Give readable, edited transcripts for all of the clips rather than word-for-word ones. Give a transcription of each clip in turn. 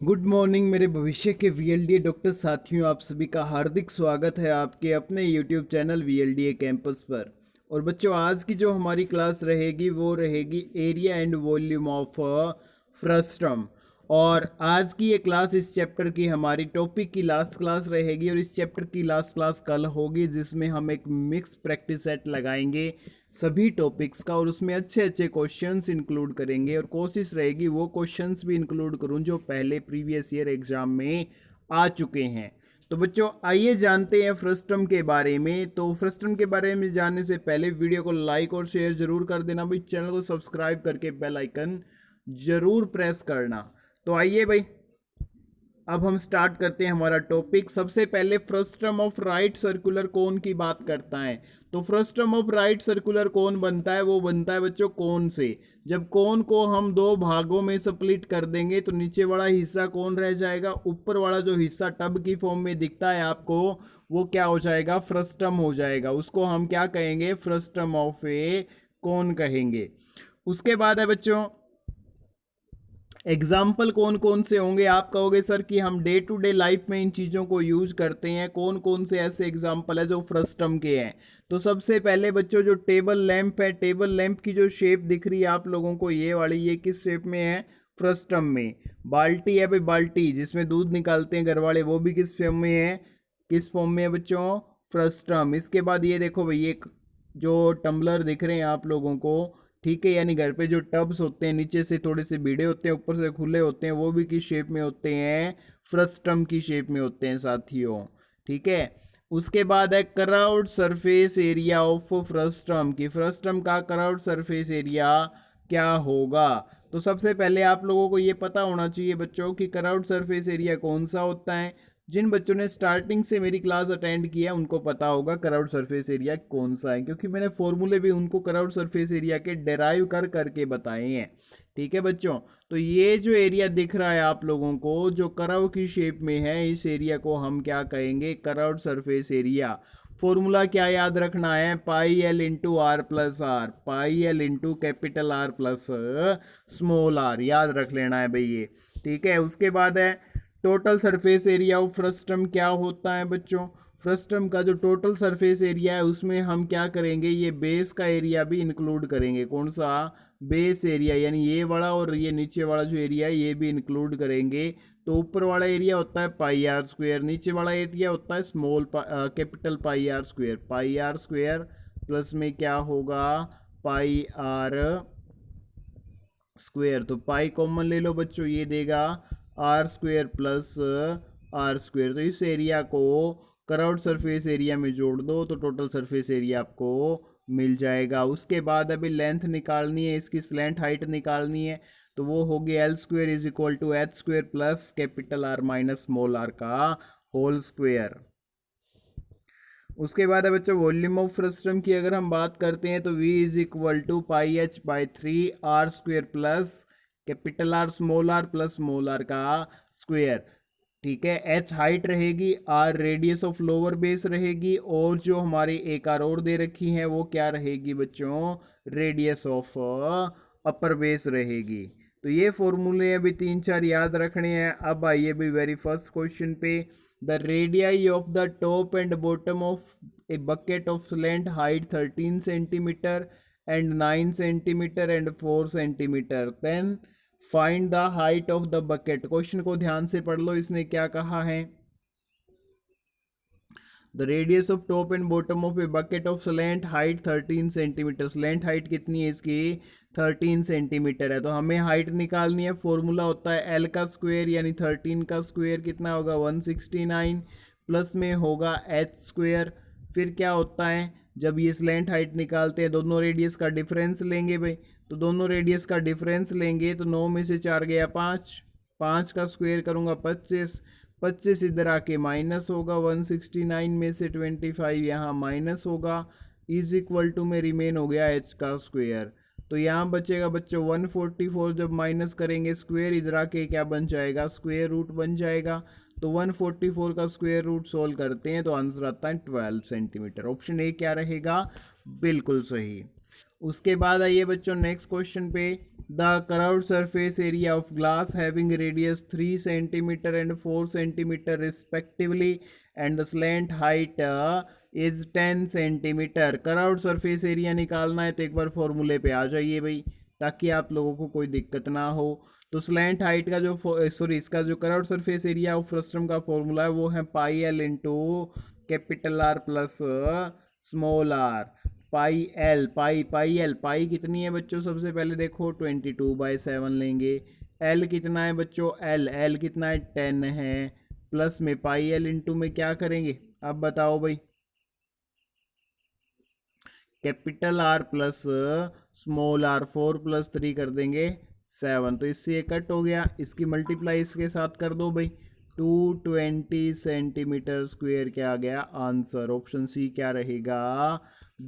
Good morning मेरे भविष्य के वीएलडीए डॉक्टर साथियों, आप सभी का हार्दिक स्वागत है आपके अपने यूट्यूब चैनल वीएलडीए कैंपस पर। और बच्चों, आज की जो हमारी क्लास रहेगी वो रहेगी area and volume of frustum. और आज की ये क्लास इस चैप्टर की हमारी टॉपिक की लास्ट क्लास रहेगी और इस चैप्टर की लास्ट क्लास कल होगी, जिसमें हम एक मिक्स प्रैक्टिस सेट लगाएंगे सभी टॉपिक्स का और उसमें अच्छे अच्छे क्वेश्चंस इंक्लूड करेंगे और कोशिश रहेगी वो क्वेश्चंस भी इंक्लूड करूं जो पहले प्रीवियस ईयर एग्जाम में आ चुके हैं। तो बच्चों, आइए जानते हैं फ्रस्टम के बारे में। तो फ्रस्टम के बारे में जानने से पहले वीडियो को लाइक और शेयर जरूर कर देना भाई, चैनल को सब्सक्राइब करके बेल आइकन जरूर प्रेस करना। तो आइए भाई, अब हम स्टार्ट करते हैं हमारा टॉपिक। सबसे पहले frustum of right circular cone की बात करता है। तो frustum of right circular cone बनता है, वो बनता है बच्चों कोन से। जब कोन को हम दो भागों में स्प्लिट कर देंगे तो नीचे वाला हिस्सा कौन रह जाएगा, ऊपर वाला जो हिस्सा टब की फॉर्म में दिखता है आपको, वो क्या हो जाएगा, फ्रस्टम हो जाएगा। उसको हम क्या कहेंगे, फ्रस्टम ऑफ ए कोन कहेंगे। उसके बाद है बच्चों, एग्जाम्पल कौन कौन से होंगे। आप कहोगे सर कि हम डे टू डे लाइफ में इन चीज़ों को यूज करते हैं, कौन कौन से ऐसे एग्जाम्पल है जो फ्रस्टम के हैं। तो सबसे पहले बच्चों, जो टेबल लैंप है, टेबल लैंप की जो शेप दिख रही है आप लोगों को, ये वाली, ये किस शेप में है, फ्रस्टम में। बाल्टी है भाई, बाल्टी जिसमें दूध निकालते हैं घर वाले, वो भी किस फॉर्म में है, किस फॉर्म में है बच्चों, फ्रस्टम। इसके बाद ये देखो भाई, ये जो टम्बलर दिख रहे हैं आप लोगों को, ठीक है, यानी घर पे जो टब्स होते हैं नीचे से थोड़े से भिड़े होते हैं, ऊपर से खुले होते हैं, वो भी किस शेप में होते हैं, फ्रस्टम की शेप में होते हैं साथियों। ठीक है। उसके बाद है crowd surface area of frustum की, फ्रस्टम का कराउड सरफेस एरिया क्या होगा। तो सबसे पहले आप लोगों को ये पता होना चाहिए बच्चों कि कराउड सरफेस एरिया कौन सा होता है। जिन बच्चों ने स्टार्टिंग से मेरी क्लास अटेंड किया उनको पता होगा कराउड सरफेस एरिया कौन सा है, क्योंकि मैंने फॉर्मूले भी उनको कराउड सरफेस एरिया के डेराइव कर करके बताए हैं। ठीक है बच्चों, तो ये जो एरिया दिख रहा है आप लोगों को, जो कराउ की शेप में है, इस एरिया को हम क्या कहेंगे, कराउड सरफेस एरिया। फॉर्मूला क्या याद रखना है, pi L into R plus R, pi L into capital R plus small R, याद रख लेना है भाई ये। ठीक है। उसके बाद है total surface area of frustum क्या होता है बच्चों। फ्रस्टम का जो टोटल सरफेस एरिया है उसमें हम क्या करेंगे, ये बेस का एरिया भी इंक्लूड करेंगे। कौन सा, बेस एरिया, यानी ये वाला और ये नीचे वाला जो एरिया है ये भी इंक्लूड करेंगे। तो ऊपर वाला एरिया होता है पाई आर स्क्वेयर, नीचे वाला एरिया होता है small capital pi R square. Pi R square plus में क्या होगा, पाई आर स्क्वेयर। तो पाई कॉमन ले लो बच्चों, ये देगा R square plus R square. तो इस एरिया को कराउड सरफेस एरिया में जोड़ दो तो टोटल सरफेस एरिया आपको मिल जाएगा। उसके बाद अभी लेंथ निकालनी है, इसकी स्लैंट हाइट निकालनी है, तो वो होगी L square is equal to H square plus capital R minus small R का होल स्क्वेयर। उसके बाद है बच्चों, वॉल्यूम ऑफ फ्रस्टम की अगर हम बात करते हैं तो V is equal to pi H by 3 R square plus capital R small R plus small R का स्क्वेयर। ठीक है। H हाइट रहेगी, R radius of lower base रहेगी, और जो हमारी एक और दे रखी है वो क्या रहेगी बच्चों, रेडियस ऑफ अपर बेस रहेगी। तो ये फॉर्मूले अभी 3-4 याद रखने हैं। अब आइए भी वेरी फर्स्ट क्वेश्चन पे। The radii of the top and bottom of a bucket of slant height 13 centimeter and 9 centimeter and 4 centimeter, then find the height of the bucket. Question को ध्यान से पढ़ लो, इसने क्या कहा है, the radius of top and bottom of a bucket of slant height 13 centimeter. Slant height कितनी है इसकी, 13 सेंटीमीटर है। तो हमें हाइट निकालनी है, फॉर्मूला होता है एल का स्क्वायर, यानी 13 का स्क्वायर कितना होगा 169, प्लस में होगा एच स्क्वायर। फिर क्या होता है, जब ये स्लैंट हाइट निकालते हैं दोनों रेडियस का डिफरेंस लेंगे भाई, तो दोनों रेडियस का डिफरेंस लेंगे तो 9 में से 4 गया 5, 5 का स्क्वायर करूँगा 25, 25 इधर आके माइनस होगा, 169 में से 25 यहाँ माइनस होगा, इज इक्वल टू में रिमेन हो गया एच का स्क्वायर। तो यहाँ बचेगा बच्चों 144, जब माइनस करेंगे स्क्वायर इधर आके क्या बन जाएगा, स्क्वायर रूट बन जाएगा। तो 144 का स्क्वायर रूट सोल्व करते हैं तो आंसर आता है 12 सेंटीमीटर। ऑप्शन ए क्या रहेगा, बिल्कुल सही। उसके बाद आइए बच्चों नेक्स्ट क्वेश्चन पे। the curved surface area of glass having radius 3 centimeter and 4 centimeter respectively and the slant height is 10 centimetre. curved surface area निकालना है तो एक बार फॉर्मूले पे आ जाइए भाई, ताकि आप लोगों को कोई दिक्कत ना हो। तो स्लैंट हाइट का जो इसका जो curved surface area of frustum का फॉर्मूला है वो है pi L into capital R plus small R. Pi कितनी है बच्चों, सबसे पहले देखो 22/7 लेंगे। एल कितना है बच्चों, एल कितना है 10 है, प्लस में पाई एल इंटू में क्या करेंगे, अब बताओ भाई, capital R plus small R, 4 + 3 कर देंगे 7, तो इससे ये कट हो गया, इसकी मल्टीप्लाई इसके साथ कर दो भाई, 220 सेंटीमीटर स्क्वेयर क्या आ गया आंसर। ऑप्शन सी क्या रहेगा,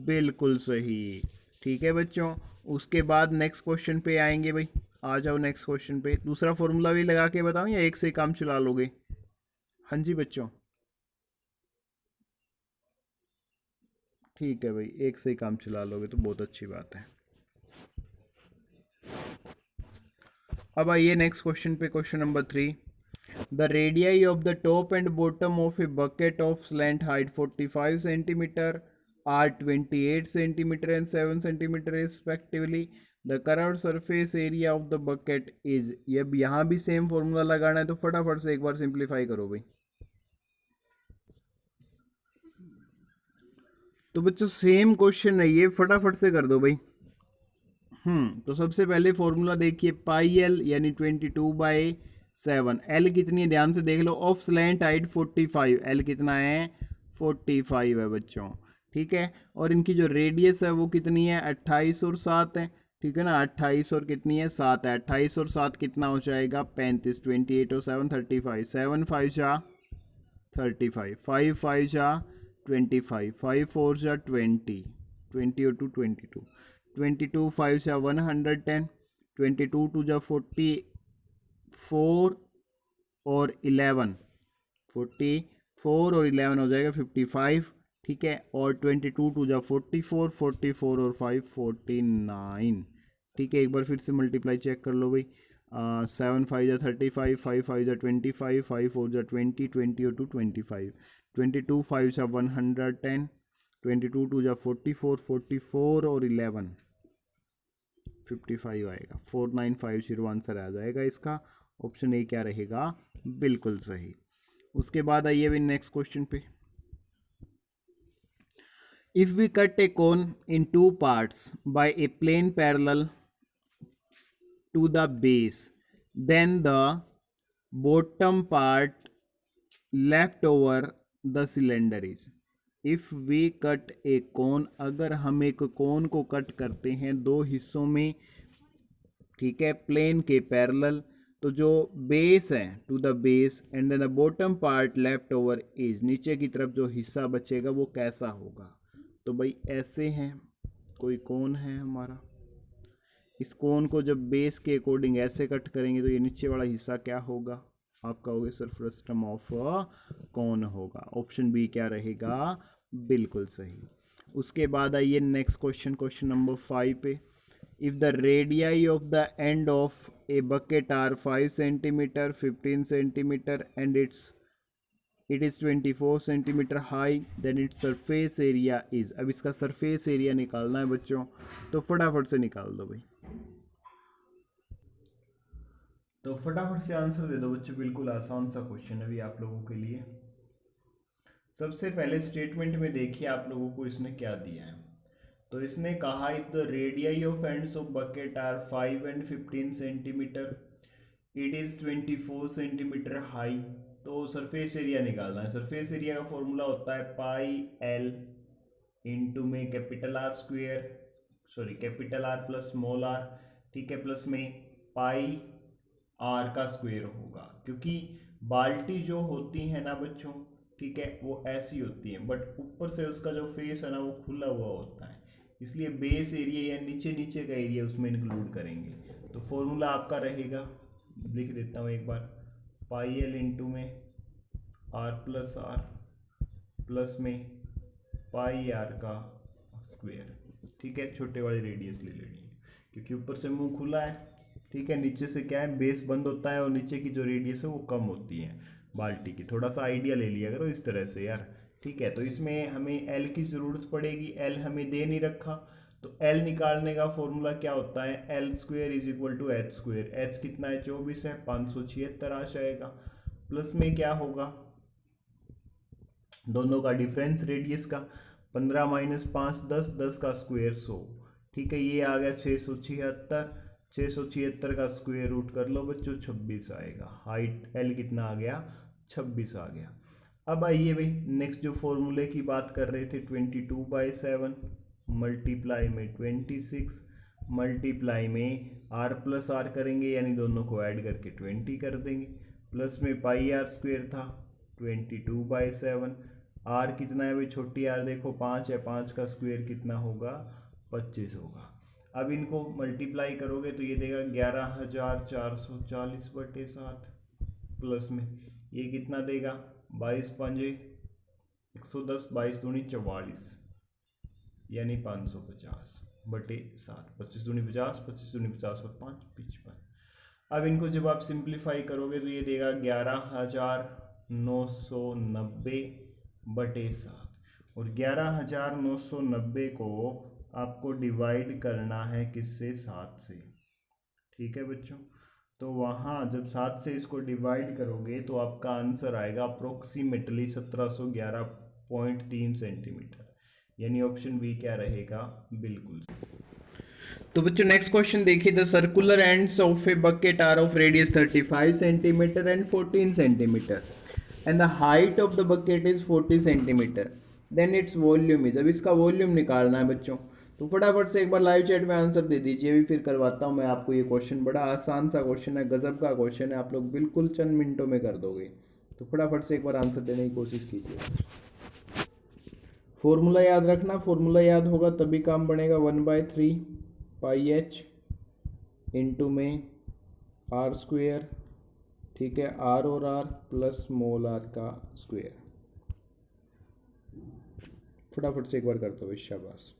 बिल्कुल सही। ठीक है बच्चों, उसके बाद नेक्स्ट क्वेश्चन पे आएंगे भाई, आ जाओ नेक्स्ट क्वेश्चन पे। दूसरा फॉर्मूला भी लगा के बताऊं या एक से काम चला लोगे? हाँ जी बच्चों, ठीक है भाई, एक से ही काम चला लोगे तो बहुत अच्छी बात है। अब आइए नेक्स्ट क्वेश्चन पे, question number 3। The radii of the top and bottom of a bucket of slant height 45 centimeter are 28 centimeter and 7 centimeter respectively. The curved surface area of the bucket is, ये यहाँ भी same formula लगाना है तो फटाफट से एक बार simplify करो भाई। तो बच्चों सेम क्वेश्चन है ये, फटाफट से कर दो भाई। तो सबसे पहले फॉर्मूला देखिए, पाई एल यानी 22/7, एल कितनी है ध्यान से देख लो, ऑफ स्लैंट हाइट 45, एल कितना है 45 है बच्चों, ठीक है। और इनकी जो रेडियस है वो कितनी है 28 और 7 है, ठीक है ना, 28 और कितनी है 7 है, 28 और 7 कितना हो जाएगा 35, 28 और 7 35, 7 5 जा 35, 5 5 जा 25, 5 4 जा 20, 20 और 2 22, 22 5 जा 110, 22 2 जा 44 और 11, 44 और 11 हो जाएगा 55, ठीक है। और 22 2 जा 44, 44 और 5 49, ठीक है। एक बार फिर से मल्टीप्लाई चेक कर लो भाई, 7 5 जा 35, 5 5 जा 25, 5 4 जा 20, 20 और 2 25, 22 5 जा 110, 22 2 जा 44, 44 और 11 55 आएगा, 4950 आंसर आ जाएगा इसका। ऑप्शन ए क्या रहेगा, बिल्कुल सही। उसके बाद आइए भी नेक्स्ट क्वेश्चन पे। If we cut a cone in 2 parts by a plane parallel to the base, then the bottom part left over the cylinder is, if we cut a cone, अगर हम एक कोन को कट करते हैं दो हिस्सों में, ठीक है, प्लेन के पैरेलल, तो जो बेस है to the base and then the bottom part left over is, नीचे की तरफ जो हिस्सा बचेगा वो कैसा होगा। तो भाई ऐसे हैं, कोई कोन है हमारा, इस कोन को जब बेस के अकॉर्डिंग ऐसे कट करेंगे तो ये नीचे वाला हिस्सा क्या होगा, आप कहोगे सर फ्रस्टम ऑफ कोन होगा। ऑप्शन बी क्या रहेगा, बिल्कुल सही। उसके बाद आइए नेक्स्ट क्वेश्चन, क्वेश्चन नंबर 5 पे। If the radii of the end of a bucket are 5 centimeter 15 centimeter and it is 24 centimeter high, then its surface area is, अब इसका सरफेस एरिया निकालना है बच्चों, तो फटाफट से निकाल दो भाई, तो फटाफट से आंसर दे दो बच्चों, बिल्कुल आसान सा क्वेश्चन है अभी आप लोगों के लिए। सबसे पहले स्टेटमेंट में देखिए आप लोगों को इसने क्या दिया है, तो इसने कहा if the radii of ends of bucket are 5 and 15 centimeter, it is 24 centimeter high, तो सरफेस एरिया निकालना है। सरफेस एरिया का फॉर्मूला होता है पाई एल इंटू में capital R square, sorry capital R plus small R, ठीक है, plus में पाई आर का स्क्वेयर होगा, क्योंकि बाल्टी जो होती है ना बच्चों, ठीक है, वो ऐसी होती है बट ऊपर से उसका जो फेस है ना वो खुला हुआ होता है, इसलिए बेस एरिया या नीचे नीचे का एरिया उसमें इंक्लूड करेंगे। तो फॉर्मूला आपका रहेगा, लिख देता हूँ एक बार, पाई एल इंटू में आर प्लस आर प्लस में पाई आर का स्क्वेयर, ठीक है, छोटे वाले रेडियस ले लेनी है क्योंकि ऊपर से मुंह खुला है, ठीक है, नीचे से क्या है, बेस बंद होता है और नीचे की जो रेडियस है वो कम होती है बाल्टी की। थोड़ा सा आइडिया ले लिया करो इस तरह से यार। ठीक है, तो इसमें हमें एल की ज़रूरत पड़ेगी, एल हमें दे नहीं रखा, तो एल निकालने का फॉर्मूला क्या होता है, L square is equal to H square. H कितना है, 24 है, 576 आ जाएगा। प्लस में क्या होगा, दोनों का डिफरेंस रेडियस का, 15 माइनस 5 10, 10 का स्क्वेयर 100। ठीक है, ये आ गया 676, 676 का स्क्वेयर रूट कर लो बच्चों, 26 आएगा। हाइट एल कितना आ गया, 26 आ गया। अब आइए भाई नेक्स्ट जो फॉर्मूले की बात कर रहे थे, 22/7 मल्टीप्लाई में 26 मल्टीप्लाई में आर प्लस आर करेंगे, यानी दोनों को ऐड करके 20 कर देंगे, प्लस में पाई आर स्क्वेयर था 22/7। आर कितना है भाई, छोटी आर देखो 5 है, 5 का स्क्वेयर कितना होगा, 25 होगा। अब इनको मल्टीप्लाई करोगे तो ये देगा 11,440/7, प्लस में ये कितना देगा, 22 पंजे 110, 22 दूनी 44, यानी 550/7, 25 दूनी 50, 25 दूनी 50 और 5 55। अब इनको जब आप सिंप्लीफाई करोगे तो ये देगा 11,990/7, और 11,990 को आपको डिवाइड करना है किससे, 7 से। ठीक है बच्चों, तो वहाँ जब 7 से इसको डिवाइड करोगे तो आपका आंसर आएगा अप्रोक्सीमेटली 1711.3 सेंटीमीटर, यानी ऑप्शन बी क्या रहेगा, बिल्कुल। तो बच्चों नेक्स्ट क्वेश्चन देखिए, the circular ends of a bucket are of radius 35 centimeter and 14 centimeter and the height of the bucket is 40 centimeter, then its volume is. अब इसका वॉल्यूम निकालना है बच्चों, तो फटाफट से एक बार लाइव चैट में आंसर दे दीजिए, अभी फिर करवाता हूँ मैं आपको ये क्वेश्चन। बड़ा आसान सा क्वेश्चन है, गजब का क्वेश्चन है, आप लोग बिल्कुल चंद मिनटों में कर दोगे। तो फटाफट से एक बार आंसर देने की कोशिश कीजिए। फॉर्मूला याद रखना, फॉर्मूला याद होगा तभी काम बनेगा। 1/3 पाई एच इंटू में आर स्क्वेयर, ठीक है, आर और आर प्लस स्मॉल आर का स्क्वेयर। फटाफट से एक बार कर दो, शाबाश।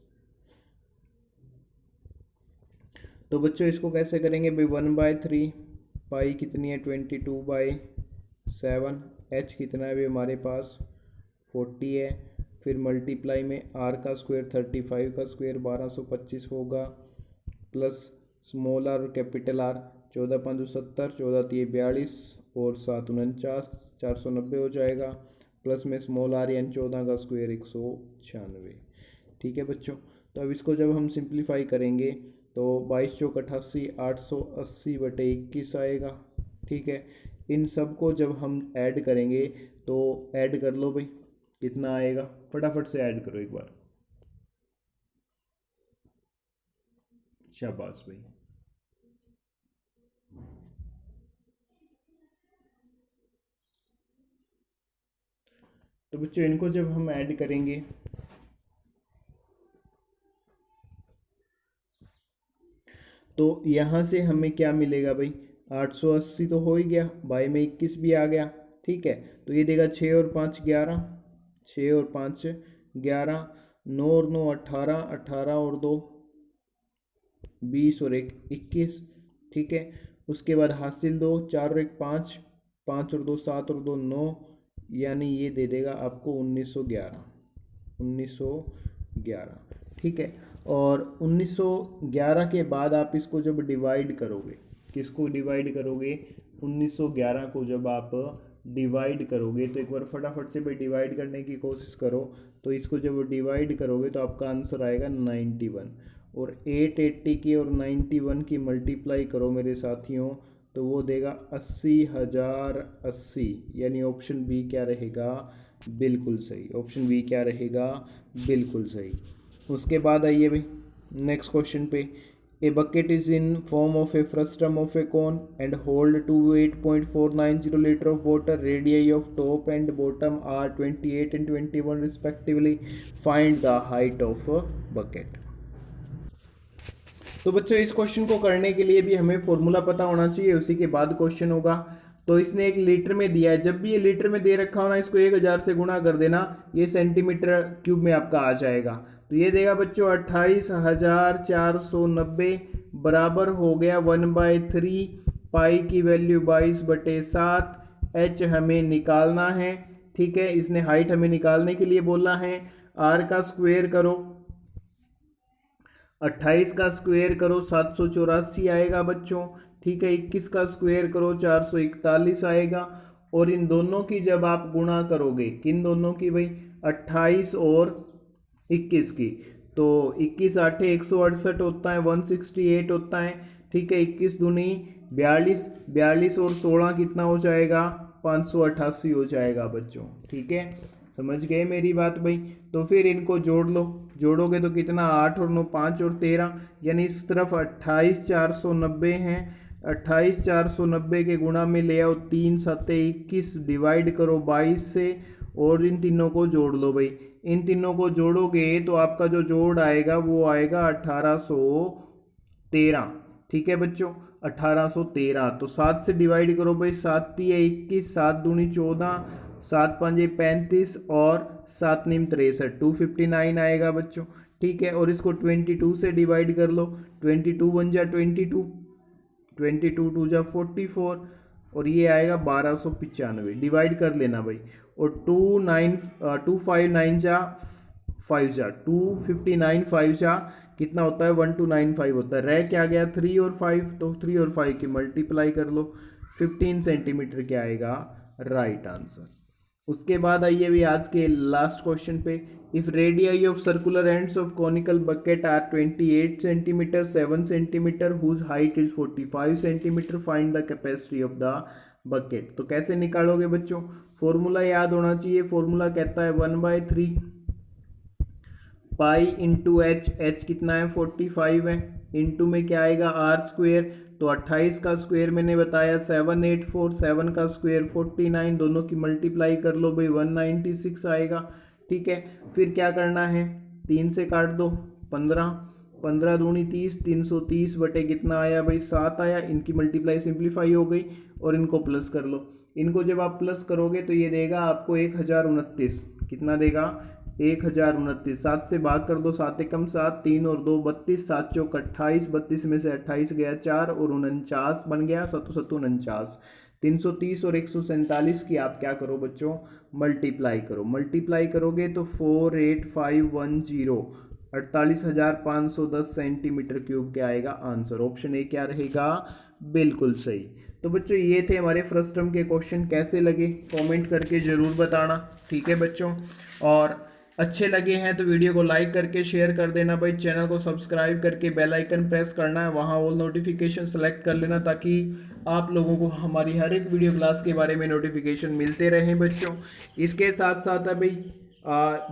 तो बच्चों इसको कैसे करेंगे भाई, 1/3 पाई कितनी है, 22/7, एच कितना है भाई हमारे पास 40 है, फिर मल्टीप्लाई में आर का स्क्वायर 35 का स्क्वायर 1225 होगा, प्लस स्मॉल आर और कैपिटल आर, 14×5 70, 14×3 42 और 7 49, 490 हो जाएगा, प्लस में स्मॉल आर यानी 14 का स्क्वायर 196। ठीक है बच्चों, तो अब इसको जब हम सिंप्लीफाई करेंगे तो 22 चौक 88, 880/21 आएगा। ठीक है, इन सब को जब हम ऐड करेंगे तो ऐड कर लो भाई, कितना आएगा, फटाफट से ऐड करो एक बार, शाबाश भाई। तो बच्चों इनको जब हम ऐड करेंगे तो यहाँ से हमें क्या मिलेगा भाई, 880 तो हो ही गया, बाई में 21 भी आ गया। ठीक है, तो ये देगा 6 और 5 11, 6 और 5 11, 9 और 9 18, 18 और 2 20 और 1 21। ठीक है, उसके बाद हासिल 2, 4 और 1 5, 5 और 2 7 और 2 9, यानी ये दे देगा आपको 1911, 1911। ठीक है, और 1911 के बाद आप इसको जब डिवाइड करोगे, किसको डिवाइड करोगे, 1911 को जब आप डिवाइड करोगे तो एक बार फटाफट से भाई डिवाइड करने की कोशिश करो, तो इसको जब डिवाइड करोगे तो आपका आंसर आएगा 91, और 880 की और 91 की मल्टीप्लाई करो मेरे साथियों तो वो देगा 80,080, यानी ऑप्शन बी क्या रहेगा, बिल्कुल सही, ऑप्शन बी क्या रहेगा, बिल्कुल सही। उसके बाद आइए भाई नेक्स्ट क्वेश्चन पे, a bucket is in form of a frustum of a cone and hold 28.490 litre of water, radii of top and bottom are 28 and 21 respectively, find the height of bucket. तो बच्चों इस question को करने के लिए भी हमें फॉर्मूला पता होना चाहिए, उसी के बाद क्वेश्चन होगा। तो इसने एक लीटर में दिया है, जब भी ये लीटर में दे रखा हो ना, इसको 1000 से गुणा कर देना, ये सेंटीमीटर क्यूब में आपका आ जाएगा। तो ये देगा बच्चों 28,490 बराबर हो गया 1/3 पाई की वैल्यू 22/7। एच हमें निकालना है, ठीक है, इसने हाइट हमें निकालने के लिए बोला है। आर का स्क्वायर करो, 28 का स्क्वायर करो 784 आएगा बच्चों, ठीक है। 21 का स्क्वायर करो 441 आएगा। और इन दोनों की जब आप गुणा करोगे, किन दोनों की भाई, 28 और 21 की, तो 21 आठे 168 होता है, 168 होता है, ठीक है। 21 दूनी 42, 42 और 16 कितना हो जाएगा, 588 हो जाएगा बच्चों, ठीक है। समझ गए मेरी बात भाई। तो फिर इनको जोड़ लो, जोड़ोगे तो कितना, 8 और 9 5 और 13, यानी इस तरफ 28,490 हैं। 28,490 के गुणा में ले आओ 3 सत्ते 21, डिवाइड करो 22 से, और इन तीनों को जोड़ लो भाई। इन तीनों को जोड़ोगे तो आपका जो जोड़ आएगा वो आएगा 1813, ठीक है बच्चों, 1813। तो 7 से डिवाइड करो भाई, 7 तिया 21, 7 दूनी 14, 7 पंजे 35 और 7 नीम 63, 259 आएगा बच्चों, ठीक है। और इसको 22 से डिवाइड कर लो, 22 बन जा 22, 22 टू जा 44, और ये आएगा 1295, डिवाइड कर लेना भाई। और 259 जा 5 जा 259, 5 जा कितना होता है, 1295 होता है। रह क्या गया, 3 और 5, तो 3 और 5 की मल्टीप्लाई कर लो, 15 सेंटीमीटर क्या आएगा, राइट आंसर। उसके बाद आइए भी आज के लास्ट क्वेश्चन पे। If radii of circular ends of conical bucket are 28 centimeter, 7 centimeter, whose height is 45 centimeter, find the capacity of the bucket. तो कैसे निकालोगे बच्चों, फॉर्मूला याद होना चाहिए। फॉर्मूला कहता है 1/3 पाई इंटू एच, एच कितना है 45 है, इंटू में क्या आएगा आर स्क्वेयर, तो 28 का स्क्वायर मैंने बताया 784, 7 का स्क्वायर 49, दोनों की मल्टीप्लाई कर लो भाई 196 आएगा, ठीक है। फिर क्या करना है, 3 से काट दो 15, 15 दूनी 30, 330 बटे कितना आया भाई 7 आया। इनकी मल्टीप्लाई सिंप्लीफाई हो गई और इनको प्लस कर लो। इनको जब आप प्लस करोगे तो ये देगा आपको 1029, कितना देगा 1029। 7 से भाग कर दो, 7 एकम 7, 3 और 2 32, 7 चौक 28, 32 में से 28 गया 4 और 49 बन गया, 749। 330 और 147 की आप क्या करो बच्चों, मल्टीप्लाई करो। मल्टीप्लाई करोगे तो 48510, 48,510 सेंटीमीटर क्यूब क्या आएगा आंसर। ऑप्शन ए क्या रहेगा, बिल्कुल सही। तो बच्चों ये थे हमारे फर्स्ट टर्म के क्वेश्चन, कैसे लगे कमेंट करके ज़रूर बताना, ठीक है बच्चों। और अच्छे लगे हैं तो वीडियो को लाइक करके शेयर कर देना भाई। चैनल को सब्सक्राइब करके बेल आइकन प्रेस करना है, वहाँ ऑल नोटिफिकेशन सेलेक्ट कर लेना, ताकि आप लोगों को हमारी हर एक वीडियो क्लास के बारे में नोटिफिकेशन मिलते रहें बच्चों। इसके साथ साथ अभी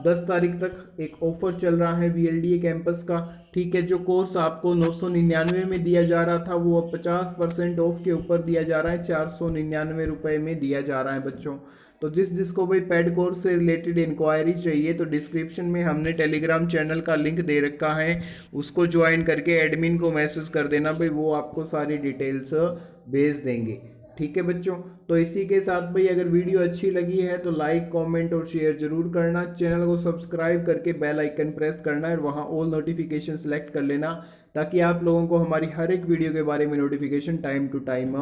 10 तारीख तक एक ऑफर चल रहा है VLDA कैंपस का, ठीक है। जो कोर्स आपको 999 में दिया जा रहा था वो अब 50% ऑफ के ऊपर दिया जा रहा है, 499 रुपये में दिया जा रहा है बच्चों। तो जिसको भाई पेड कोर्स से रिलेटेड इंक्वायरी चाहिए तो डिस्क्रिप्शन में हमने टेलीग्राम चैनल का लिंक दे रखा है, उसको ज्वाइन करके एडमिन को मैसेज कर देना भाई, वो आपको सारी डिटेल्स भेज देंगे, ठीक है बच्चों। तो इसी के साथ भाई अगर वीडियो अच्छी लगी है तो लाइक कमेंट और शेयर जरूर करना। चैनल को सब्सक्राइब करके बेल आइकन प्रेस करना है और वहाँ ऑल नोटिफिकेशन सेलेक्ट कर लेना, ताकि आप लोगों को हमारी हर एक वीडियो के बारे में नोटिफिकेशन टाइम टू टाइम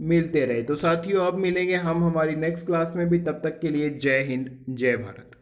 मिलते रहे। तो साथियों अब मिलेंगे हम हमारी नेक्स्ट क्लास में भी, तब तक के लिए जय हिंद जय भारत।